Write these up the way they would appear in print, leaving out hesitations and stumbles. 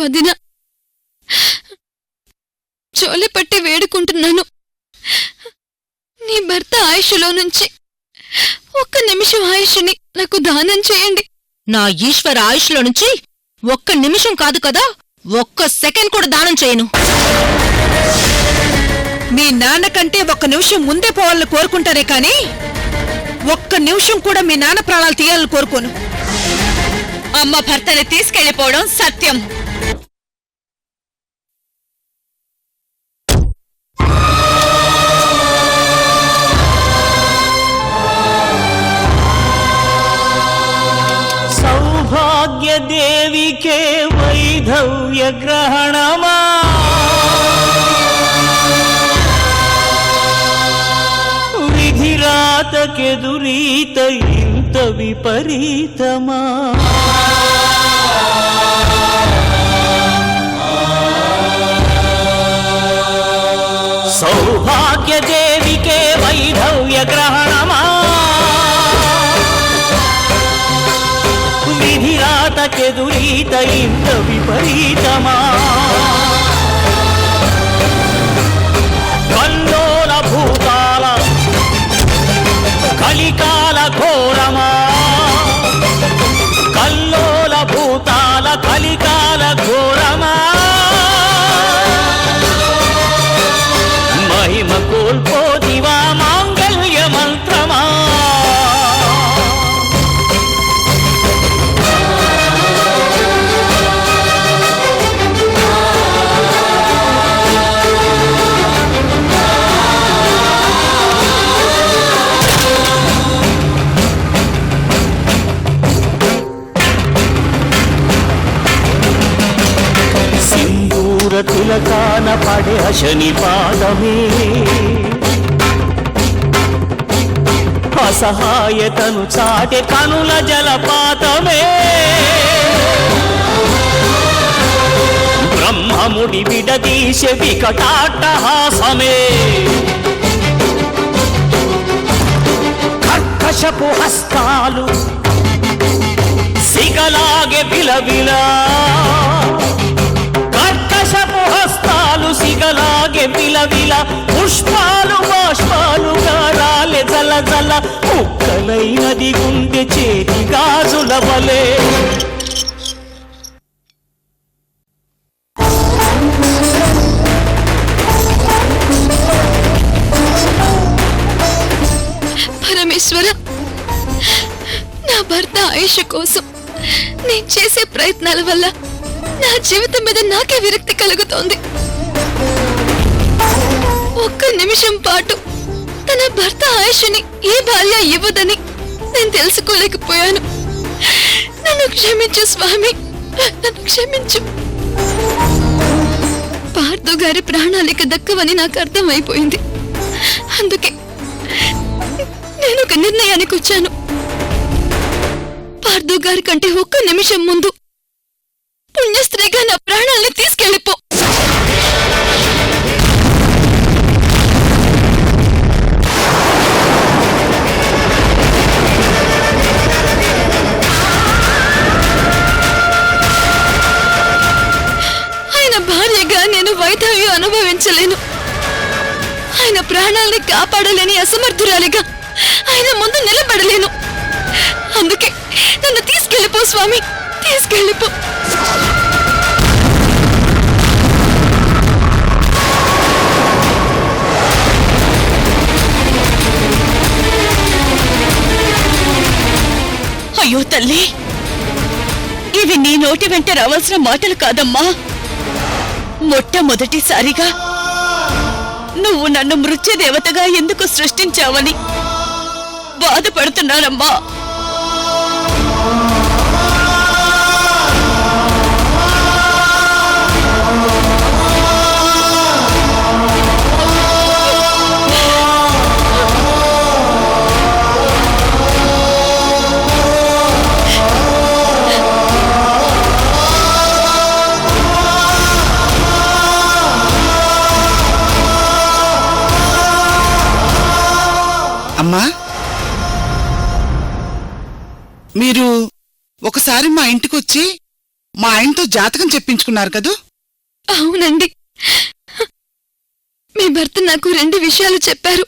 వదిన, చోలెపట్టి వేడుకుంటున్నాను. నీ భర్త ఆయుష్లో నుంచి 1 నిమిషం ఆయుష్ని నాకు దానం చేయండి. నా ఈశ్వర ఆయుష్లో నుంచి 1 నిమిషం కాదు కదా, 1 సెకండ్ కూడా దానం చేయను. మీ నాన్న కంటే 1 నిమిషం ముందే పోవాలని కోరుకుంటారే కాని 1 నిమిషం కూడా మీ నాన్న ప్రాణాలు తీయాలని కోరుకోను. అమ్మ భర్తని తీసుకెళ్లిపోవడం సత్యం. సౌభాగ్యదేవికే వైధవ్య గ్రహణమా, విధిరాతకెదురీత ఇంత విపరీతమా. సౌభాగ్యదేవికే వైధవ్య గ్రహణమా, విధిరాతకెదురీత ఇంత విపరీతమా. కల్లోల భూతాల కలికాల ఘోరమా, కల్లోల భూతాల కలికాల ఘోరమా. మహిమ కోల్పోదివా మాంగళ్య మంత్రమా. తిలకాన పడే శని పాదమే, అసహాయతను చాటే కనుల జలపాతమే. బ్రహ్మముడి విడదీసే వికటాట్టహాసమే, కర్కశపు హస్తాలు సిగలాగే విలవిలా, హస్తాలు సిగలాగే విలవిల. పుష్పాలు బాష్పాలుగా రాలే జల జల, ముక్కలైనది గుండె చేతి గాజుల వలే. పరమేశ్వర, నా భర్త ఆయుష్ కోసం నేను చేసే ప్రయత్నాల వల్ల నా జీవితం మీద నాకే విరక్తి కలుగుతోంది. 1 నిమిషం పాటు తన భర్త ఆయుష్ని ఏ భార్య ఇవ్వదని నేను తెలుసుకోలేకపోయాను. నన్ను క్షమించు స్వామి, నన్ను క్షమించు. పార్థు గారి ప్రాణాలిక దక్కవని నాకు అర్థమైపోయింది. అందుకే నేను ఒక నిర్ణయానికి వచ్చాను. పార్థు గారి కంటే 1 నిమిషం ముందు పుణ్యస్త్రీగా నా ప్రాణాల్ని తీసుకెళ్ళిపో. ఆయన భార్యగా నేను వైధవ్యం అనుభవించలేను. ఆయన ప్రాణాల్ని కాపాడలేని అసమర్థురాలిగా ఆయన ముందు నిలబడలేను. అందుకే నన్ను తీసుకెళ్ళిపో స్వామి, తీసుకెళ్ళిపో. అయ్యో తల్లి, ఇవి నీ నోటి వెంట రావాల్సిన మాటలు కాదమ్మా. మొట్టమొదటిసారిగా నువ్వు నన్ను మృత్యుదేవతగా ఎందుకు సృష్టించావని బాధపడుతున్నానమ్మా. అమ్మా, మీరు ఒకసారి మా ఇంటికొచ్చి మా ఆయనతో జాతకం చెప్పించుకున్నారు కదూ? అవునండి, మీ భర్త నాకు 2 విషయాలు చెప్పారు.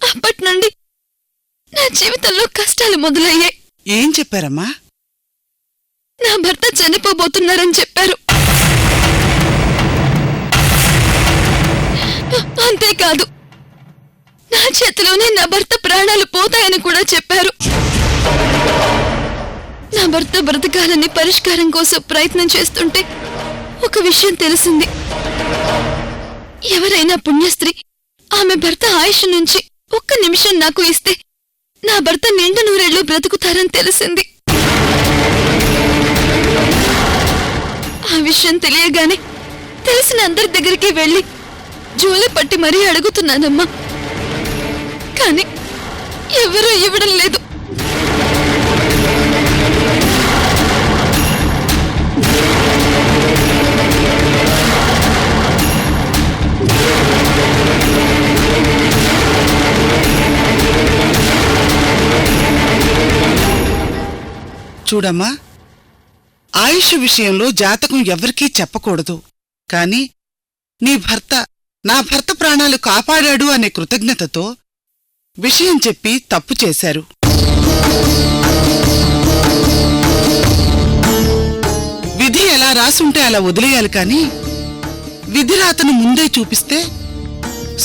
అప్పటి నుండి నా జీవితంలో కష్టాలు మొదలయ్యాయి. ఏం చెప్పారమ్మా? నా భర్త చనిపోబోతున్నారని చెప్పారు. అంతేకాదు, నా చేతిలోనే నా భర్త ప్రాణాలు పోతాయని కూడా చెప్పారు. నా భర్త బ్రతకాలని పరిష్కారం కోసం ప్రయత్నం చేస్తుంటే ఒక విషయం తెలిసింది. ఎవరైనా పుణ్యస్త్రీ ఆమె భర్త ఆయుష్ నుంచి 1 నిమిషం నాకు ఇస్తే నా భర్త నిండు నూరేళ్లు బ్రతుకుతారని తెలిసింది. ఆ విషయం తెలియగానే తెలిసిన అందరి దగ్గరికి వెళ్లి జోలి పట్టి మరీ అడుగుతున్నానమ్మా. కానీ ఎవరూ ఇవ్వడం లేదు. చూడమ్మా, ఆయుష్ విషయంలో జాతకం ఎవరికీ చెప్పకూడదు. కాని నీ భర్త నా భర్త ప్రాణాలు కాపాడాడు అనే కృతజ్ఞతతో విషయం చెప్పి తప్పు చేశారు. విధి ఎలా రాసుంటే అలా వదిలేయాలి కాని విధిరాతను ముందే చూపిస్తే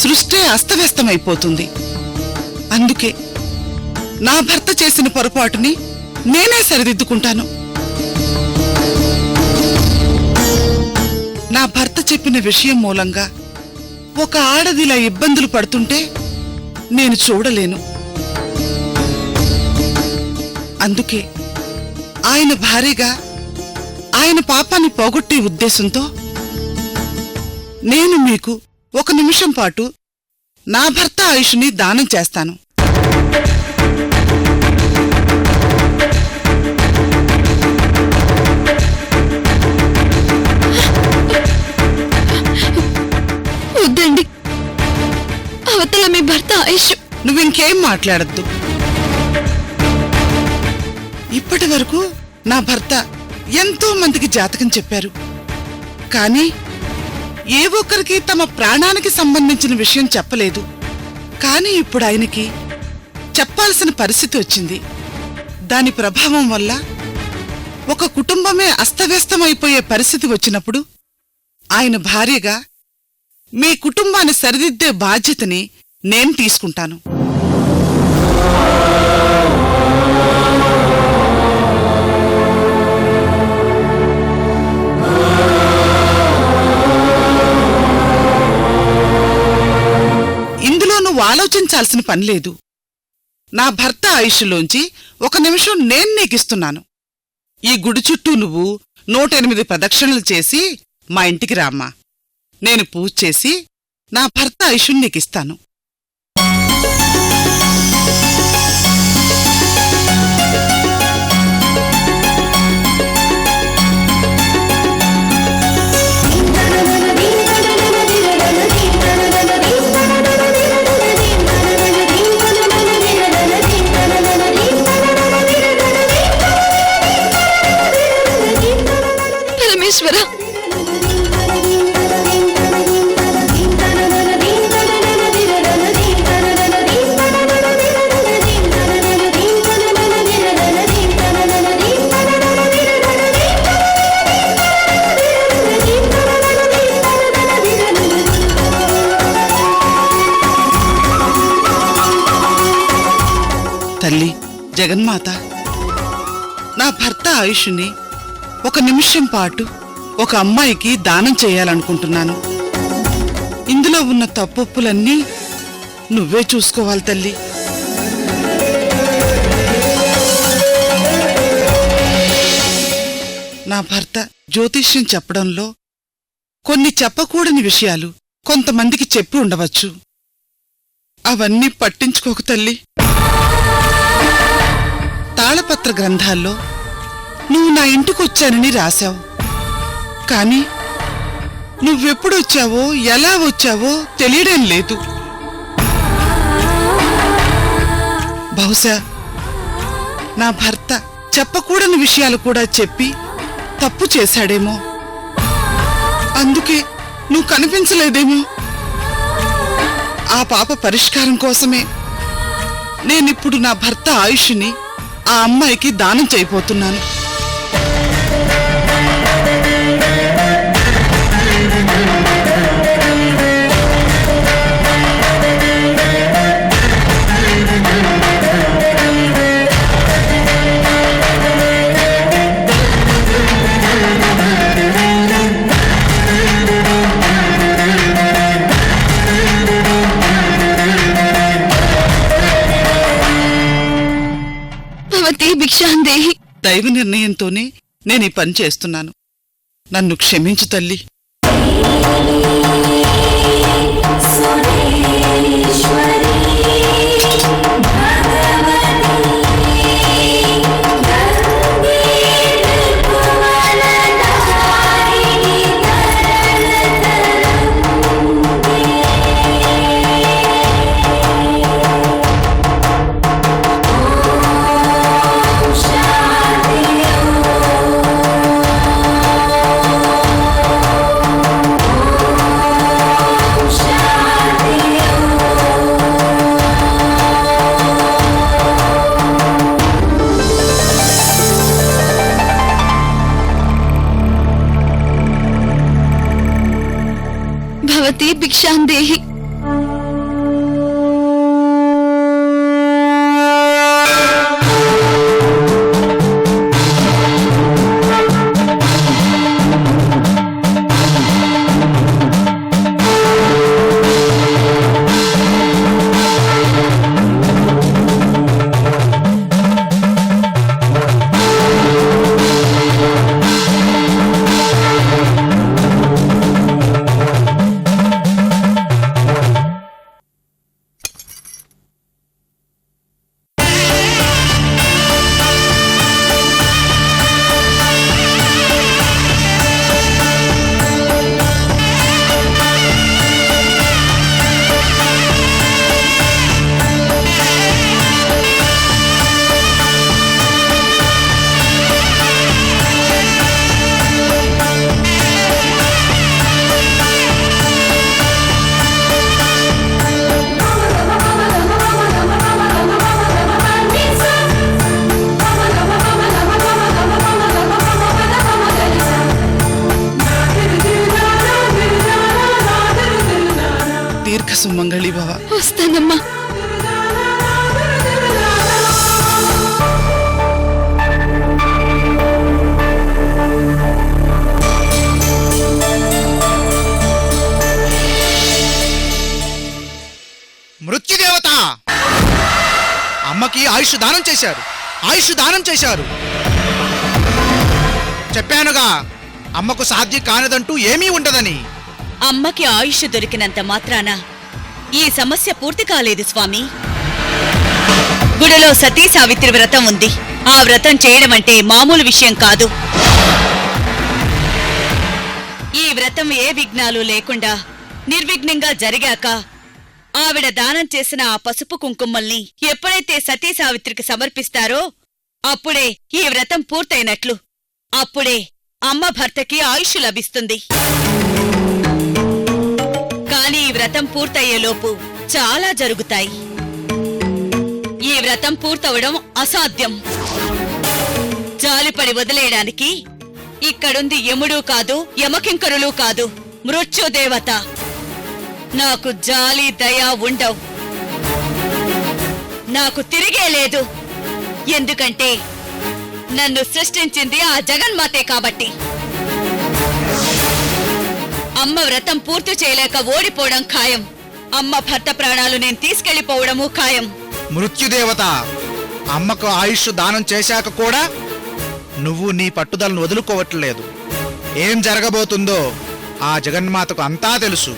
సృష్టి అస్తవ్యస్తమైపోతుంది. అందుకే నా భర్త చేసిన పొరపాటుని నేనే సరిదిద్దుకుంటాను. నా భర్త చెప్పిన విషయం మూలంగా ఒక ఆడదిలా ఇబ్బందులు పడుతుంటే నేను చూడలేను. అందుకే ఆయన భార్యగా ఆయన పాపాన్ని పోగొట్టే ఉద్దేశంతో నేను మీకు 1 నిమిషం పాటు నా భర్త ఆయుష్ని దానం చేస్తాను. వద్దండి, అవతల మీ భర్త ఆయుష్. నువ్వింకేం మాట్లాడద్దు. ఇప్పటి వరకు నా భర్త ఎంతో మందికి జాతకం చెప్పారు. కాని ఏ ఒక్కరికి తమ ప్రాణానికి సంబంధించిన విషయం చెప్పలేదు. కాని ఇప్పుడు ఆయనకి చెప్పాల్సిన పరిస్థితి వచ్చింది. దాని ప్రభావం వల్ల ఒక కుటుంబమే అస్తవ్యస్తమైపోయే పరిస్థితి వచ్చినప్పుడు ఆయన భార్యగా మీ కుటుంబాన్ని సరిదిద్దే బాధ్యతని నేను తీసుకుంటాను. ఇందులో నువ్వు ఆలోచించాల్సిన పనిలేదు. నా భర్త ఆయుష్లోంచి 1 నిమిషం నేను నీకిస్తున్నాను. ఈ గుడి చుట్టూ నువ్వు 108 ప్రదక్షిణలు చేసి మా ఇంటికి రామ్మా. నేను పూజ చేసి నా భర్త ఆయుష్ని నీకిస్తాను. పరమేశ్వర, తల్లి జగన్మాత, నా భర్త ఆయుష్ని 1 నిమిషం పాటు ఒక అమ్మాయికి దానం చేయాలనుకుంటున్నాను. ఇందులో ఉన్న తప్పొప్పులన్నీ నువ్వే చూసుకోవాలి తల్లి. నా భర్త జ్యోతిష్యం చెప్పడంలో కొన్ని చెప్పకూడని విషయాలు కొంతమందికి చెప్పి ఉండవచ్చు. అవన్నీ పట్టించుకోకు తల్లి. తాళపత్ర గ్రంథాల్లో నువ్వు నా ఇంటికొచ్చానని రాశావు. కాని నువ్వెప్పుడొచ్చావో ఎలా వచ్చావో తెలియడం లేదు. బహుశా నా భర్త చెప్పకూడని విషయాలు కూడా చెప్పి తప్పు చేశాడేమో, అందుకే నువ్వు కనిపించలేదేమో. ఆ పాప పరిష్కారం కోసమే నేనిప్పుడు నా భర్త ఆయుష్ని ఆ అమ్మాయికి దానం చేయబోతున్నాను. భవతి భిక్షాందేహి. దైవ నిర్ణయంతోనే నేను ఈ పని చేస్తున్నాను. నన్ను క్షమించు తల్లి. భవతి భిక్షాందేహి. దీర్ఘ సుమంగళి భవ. వస్తానమ్మా. మృత్యుదేవత అమ్మకి ఆయుష్ దానం చేశారు, ఆయుష్ దానం చేశారు. చెప్పానుగా అమ్మకు సాధ్యం కానిదంటూ ఏమీ ఉండదని. అమ్మకి ఆయుష్ దొరికినంత మాత్రాన ఈ సమస్య పూర్తి కాలేదు స్వామి. గుడిలో సతీ సావిత్రి వ్రతం ఉంది. ఆ వ్రతం చేయడం అంటే మామూలు విషయం కాదు. ఈ వ్రతం ఏ విఘ్నాలు లేకుండా నిర్విఘ్నంగా జరిగాక ఆవిడ దానం చేసిన ఆ పసుపు కుంకుమల్ని ఎప్పుడైతే సతీ సావిత్రికి సమర్పిస్తారో అప్పుడే ఈ వ్రతం పూర్తయినట్లు. అప్పుడే అమ్మ భర్తకి ఆయుష్ లభిస్తుంది. కాని ఈ వ్రతం పూర్తయ్యేలోపు చాలా జరుగుతాయి. ఈ వ్రతం పూర్తవడం అసాధ్యం. జాలిపడి వదిలేయడానికి ఇక్కడుంది యముడు కాదు, యమకింకరులు కాదు, మృత్యుదేవత. నాకు జాలి దయ ఉండవు. నాకు తిరిగే లేదు. ఎందుకంటే నన్ను సృష్టించింది ఆ జగన్మాతే కాబట్టి. అమ్మ వ్రతం పూర్తి చేయలేక ఓడిపోవడం ఖాయం. అమ్మ భర్త ప్రాణాలు నేను తీసుకెళ్లిపోవడము ఖాయం. మృత్యుదేవత అమ్మకు ఆయుష్ దానం చేశాక కూడా నువ్వు నీ పట్టుదలను వదులుకోవట్లేదు. ఏం జరగబోతుందో ఆ జగన్మాతకు అంతా తెలుసు.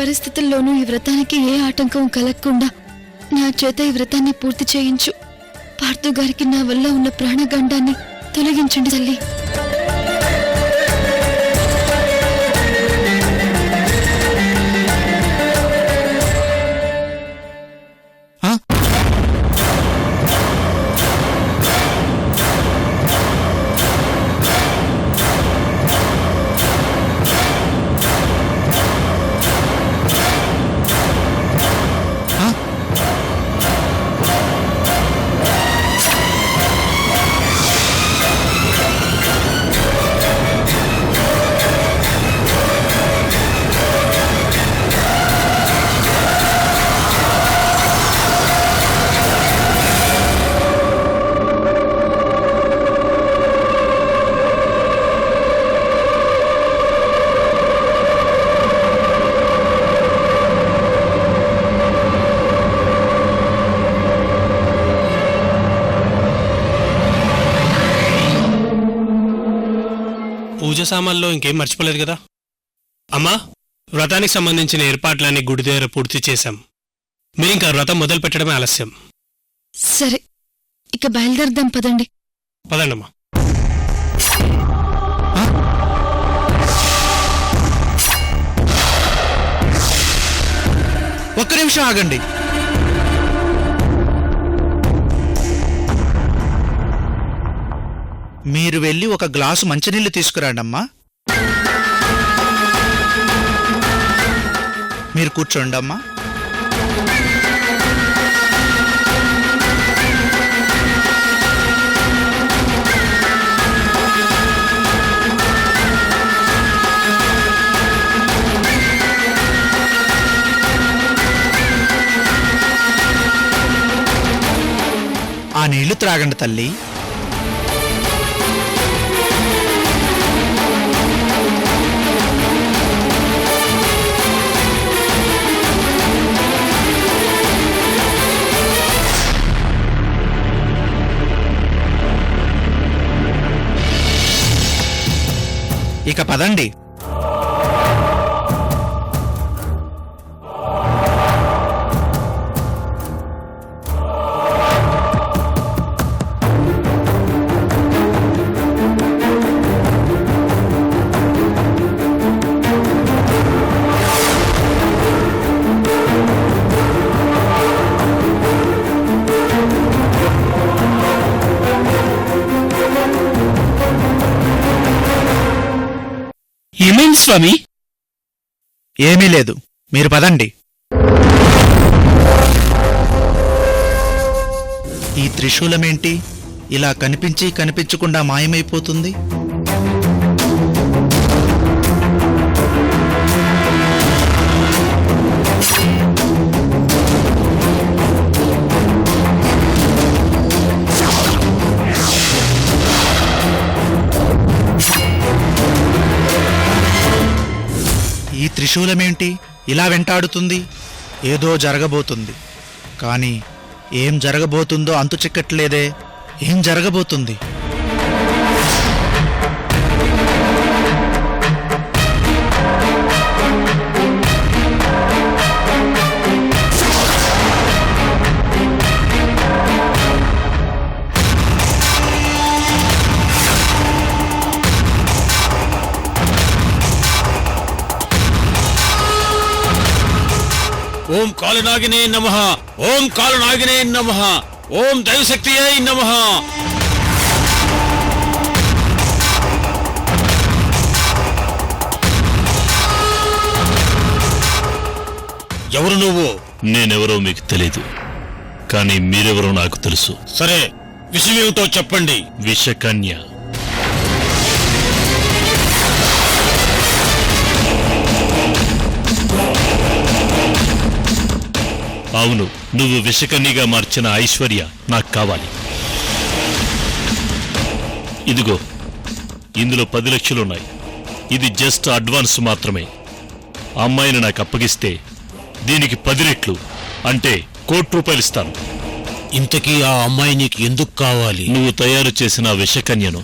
పరిస్థితుల్లోనూ ఈ వ్రతానికి ఏ ఆటంకం కలగకుండా నా చేత ఈ వ్రతాన్ని పూర్తి చేయించు. పార్థు గారికి నా వల్ల ఉన్న ప్రాణగండాన్ని తొలగించండి తల్లి. ఆ? పూజ సామాన్లో ఇంకేం మర్చిపోలేదు కదా? అమ్మా, వ్రతానికి సంబంధించిన ఏర్పాట్లన్నీ గుడి దగ్గర పూర్తి చేశాం. మీరింకా వ్రతం మొదలు పెట్టడమే ఆలస్యం. సరే, ఇక బయలుదేరదాం పదండి. పదండమ్మా. ఒక్క నిమిషం ఆగండి. మీరు వెళ్ళి ఒక గ్లాసు మంచినీళ్లు తీసుకురండమ్మా. మీరు కూర్చోండమ్మా. ఆ నీళ్లు త్రాగండి తల్లి. ఇక పదండి. ఏమైంది స్వామి? ఏమీ లేదు, మీరు పదండి. ఈ త్రిశూలమేంటి ఇలా కనిపించి కనిపించకుండా మాయమైపోతుంది? ఈ త్రిశూలమేంటి ఇలా వెంటాడుతుంది? ఏదో జరగబోతుంది, కానీ ఏం జరగబోతుందో అంతు చిక్కట్లేదే. ఏం జరగబోతుంది? ఓం కాళనాగినే నమః, ఓం కాళనాగినే నమః, ఓం దైవశక్తియై నమః. ఎవరు నువ్వు? నేనెవరో మీకు తెలీదు, కానీ మీరెవరో నాకు తెలుసు. సరే, విషయమేమిటో చెప్పండి. విషకన్య. అవును, నువ్వు విషకన్యగా మార్చిన ఐశ్వర్య నాకు కావాలి. ఇదిగో, ఇందులో 10 లక్షలున్నాయి. ఇది జస్ట్ అడ్వాన్స్ మాత్రమే. అమ్మాయిని నాకు అప్పగిస్తే దీనికి 10 రెట్లు అంటే ₹1,00,00,000 ఇస్తాను. ఇంతకీ ఆ అమ్మాయి నీకు ఎందుకు కావాలి? నువ్వు తయారు చేసిన విషకన్యను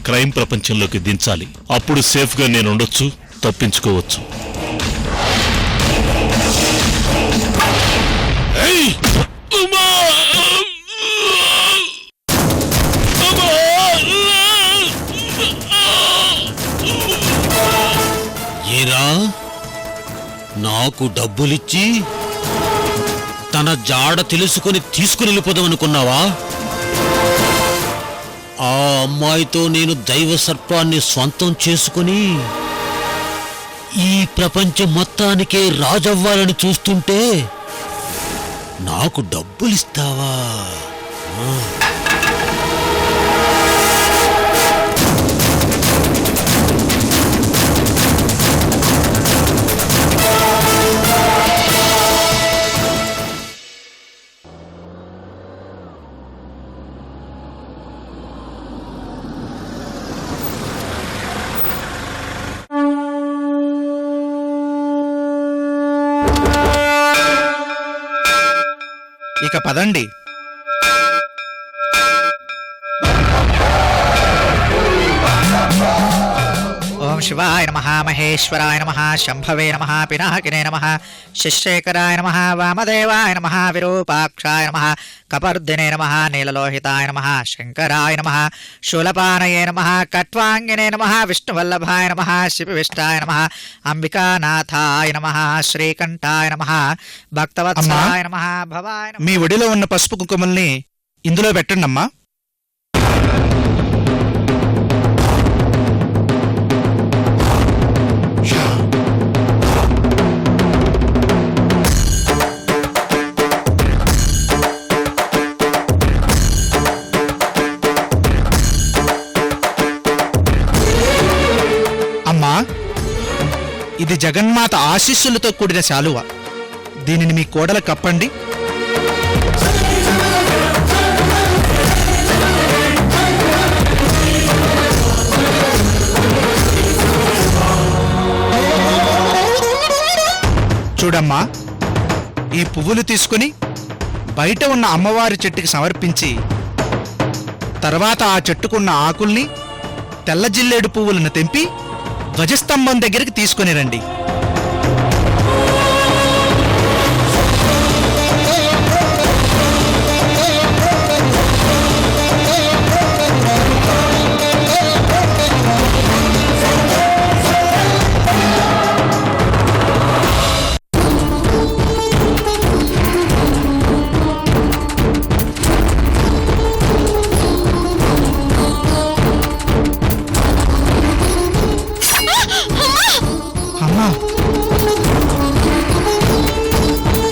క్రైమ్ ప్రపంచంలోకి దించాలి. అప్పుడు సేఫ్గా నేనుండొచ్చు, తప్పించుకోవచ్చు. అమ్మా! అమ్మా! ఏరా నాకు డబ్బులిచ్చి తన జాడ తెలుసుకుని తీసుకుని వెళ్ళిపోదామనుకున్నావా? ఆ అమ్మాయితో నేను దైవ సర్పాన్ని స్వంతం చేసుకుని ఈ ప్రపంచం మొత్తానికే రాజవ్వాలని చూస్తుంటే నాకు డబ్బులిస్తావా? ఇక పదండి. ఓం శివాయ నమః, మహేశ్వరాయ నమః, శంభవే నమః, పినాకినే నమః, శిశ్రేఖరాయ నమః, వామదేవాయ నమః, విరూపాక్షాయ నమః, కపర్దినే నమః, నీలలోహితాయ నమః, శంకరాయ నమః, శూలపానయే నమః, కట్వాంగినే నమః, విష్ణువల్లభాయ నమః, శివవిష్టాయ నమః, అంబికానాథాయ నమః, శ్రీకంఠాయ నమః, భక్తవత్సలాయ నమః, భవాయ నమః. మీ ఒడిలో ఉన్న పసుపు కుంకుమల్ని ఇందులో పెట్టండి అమ్మా. అమ్మా, ఇది జగన్మాత ఆశీస్సులతో కూడిన శాలువ. దీనిని మీ కోడల కప్పండి. చూడమ్మా, ఈ పువ్వులు తీసుకుని బయట ఉన్న అమ్మవారి చెట్టుకి సమర్పించి తర్వాత ఆ చెట్టుకున్న ఆకుల్ని తెల్ల జిల్లేడు పువ్వులను తెంపి ధ్వజస్తంభం దగ్గరికి తీసుకుని రండి.